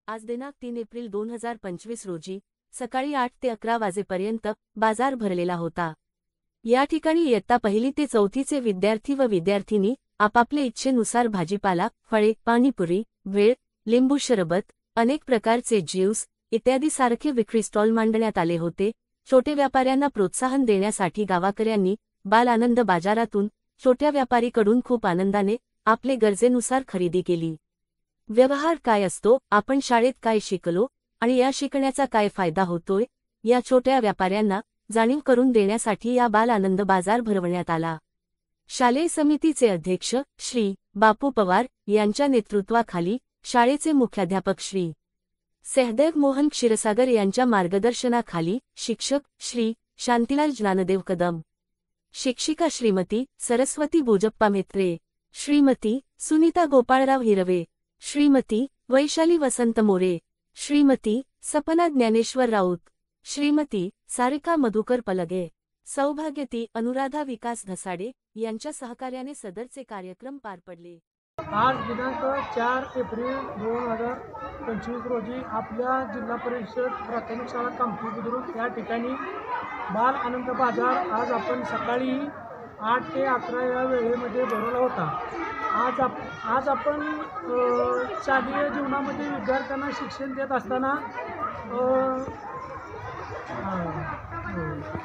आज दिनांक 3 एप्रिल 2025 रोजी सकाळी 8 ते 11 वाजेपर्यंत बाजार भरलेला होता। या ठिकाणी इयत्ता पहिली ते चौथीचे विद्यार्थी व विद्यार्थिनी आपापल्या इच्छेनुसार भाजीपाला, फळे, पाणीपुरी, भेळ, लिंबू सरबत, अनेक प्रकारचे ज्यूस इत्यादी सारखे विक्री स्टॉल मांडण्यात आले होते। छोटे व्यापाऱ्यांना प्रोत्साहन देण्यासाठी गावाकऱ्यांनी बाल आनंद बाजारातून छोट्या व्यापारीकडून खूप आनंदाने आपले गरजेनुसार खरेदी केली। व्यवहार काय असतो, आपण शाळेत काय शिकलो आणि या शिकण्याचा काय फायदा होतोय, या छोट्या व्यापाऱ्यांना जाणीव करून देण्यासाठी या बाल आनंद बाजार भरवण्यात आला। शालेय समितीचे अध्यक्ष श्री बापू पवार यांच्या नेतृत्वाखाली शाळेचे मुख्याध्यापक श्री सहदेव मोहन क्षीरसागर यांच्या मार्गदर्शनाखाली शिक्षक श्री शांतीलाल ज्ञानदेव कदम, शिक्षिका श्रीमती सरस्वती बोजप्पा मेत्रे, श्रीमती सुनीता गोपाळराव हिरवे, श्रीमती वैशाली वसंत मोरे, श्रीमती सपना ज्ञानेश्वर राऊत, श्रीमती सारिका मधुकर पलगे, सौभाग्यवती अनुराधा विकास धसाडे यांच्या सहकार्याने सदरचे कार्यक्रम पार पडले। आज दिनांक 4 एप्रिल 2025 रोजी आपल्या जिल्हा परिषद प्राथमिक शाळा कामठी बुद्रुक या ठिकाणी बाल आनंद बाजार आज आपण सकाळी 8 ते 11 या वेळेमध्ये भरवला होता। आज आपण शालेय जीवनामध्ये विद्यार्थ्यांना शिक्षण देत असताना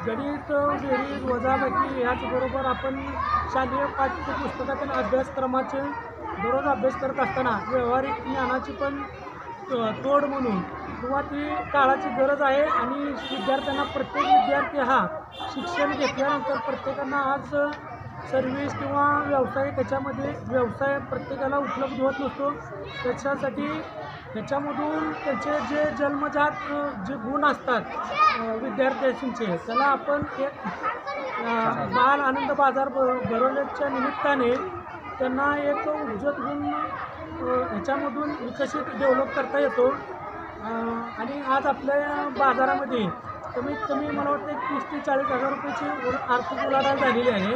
गणित, बेरीज, वजाबाकी याचबरोबर आपण शालेय पाठ्यपुस्तकातील अभ्यासक्रमाचे दररोज अभ्यास करत असताना व्यावहारिक ज्ञानाची पण तोड म्हणून किंवा ती काळाची गरज आहे आणि विद्यार्थ्यांना प्रत्येक विद्यार्थी हा शिक्षण घेतल्यानंतर प्रत्येकांना आज सर्व्हिस किंवा व्यवसाय त्याच्यामध्ये व्यवसाय प्रत्येकाला उपलब्ध होत नसतो। त्याच्यामधून त्यांचे जे जन्मजात जे गुण असतात विद्यार्थ्यांचे त्याला आपण एक बाल आनंद बाजार भरवण्याच्या निमित्ताने त्यांना एक उज्ज्वल गुण ह्याच्यामधून विकसित डेव्हलप करता येतो। आणि आज आपल्या बाजारामध्ये कमीत कमी मला वाटतं 30 ते 40 हजार रुपयाची आर्थिक उलाढाल झालेली आहे।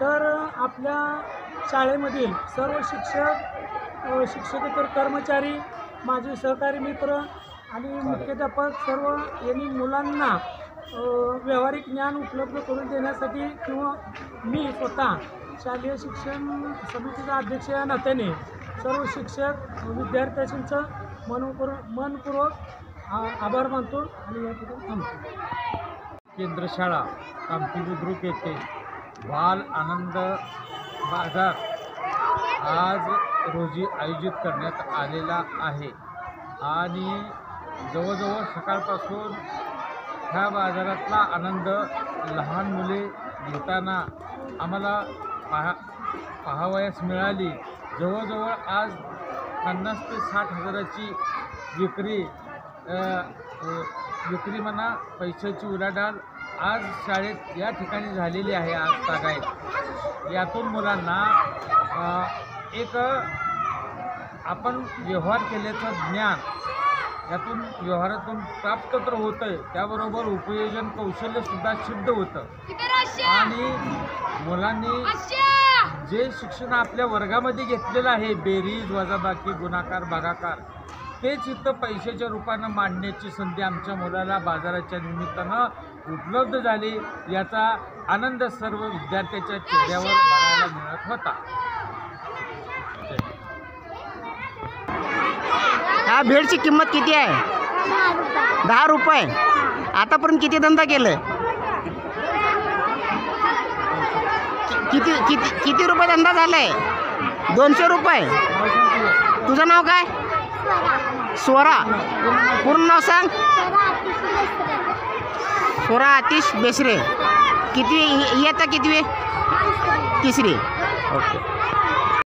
तर आपल्या शाळेमधील सर्व शिक्षक, शिक्षकेतर कर्मचारी, माझे सहकारी मित्र आणि मुख्याध्यापक सर्व यांनी मुलांना व्यावहारिक ज्ञान उपलब्ध करून देण्यासाठी किंवा मी स्वतः शालेय शिक्षण समितीचा अध्यक्ष या नात्याने सर्व शिक्षक विद्यार्थ्यांचं मनपूर्वक आभार मानतो आणि या ठिकाणी थांबतो। केंद्र शाळा कामठी बुद्रुक येथे बाल आनंद बाजार आज रोजी आयोजित करण्यात आलेला आहे आणि जवळजवळ सकाळपासून ह्या बाजारातला आनंद लहान मुले घेताना आम्हाला पाहावयास मिळाली। जवळजवळ आज 50 ते 60 हजाराची विक्री म्हणा, पैशाची उलाढाल आज शाळेत या ठिकाणी झालेली आहे। आज तागायत यातून मुलांना एक आपण व्यवहार केल्याचं ज्ञान यातून व्यवहारातून प्राप्त तर होतं आहे, त्याबरोबर उपयोजन कौशल्यसुद्धा सिद्ध होतं आणि मुलांनी जे शिक्षण आपल्या वर्गामध्ये घेतलेलं आहे बेरीज, वजाबाकी, गुणाकार, भागाकार तेच इथं पैशाच्या रूपानं मांडण्याची संधी आमच्या मुलाला बाजाराच्या निमित्तानं उपलब्ध झाली। याचा आनंद सर्व विद्यार्थ्याच्या चेहऱ्यावर बघायला मिळत होता। ह्या भेळची किंमत किती आहे? 10 रुपये। आतापर्यंत किती धंदा केले? किती रुपये धंदा झालाय? 200 रुपये। तुझं नाव काय? स्वरा। पूर्ण नाव सांग। स्वरा आतिश बेसरे। कितवी इयत्ता कितवी? 3री। ओके।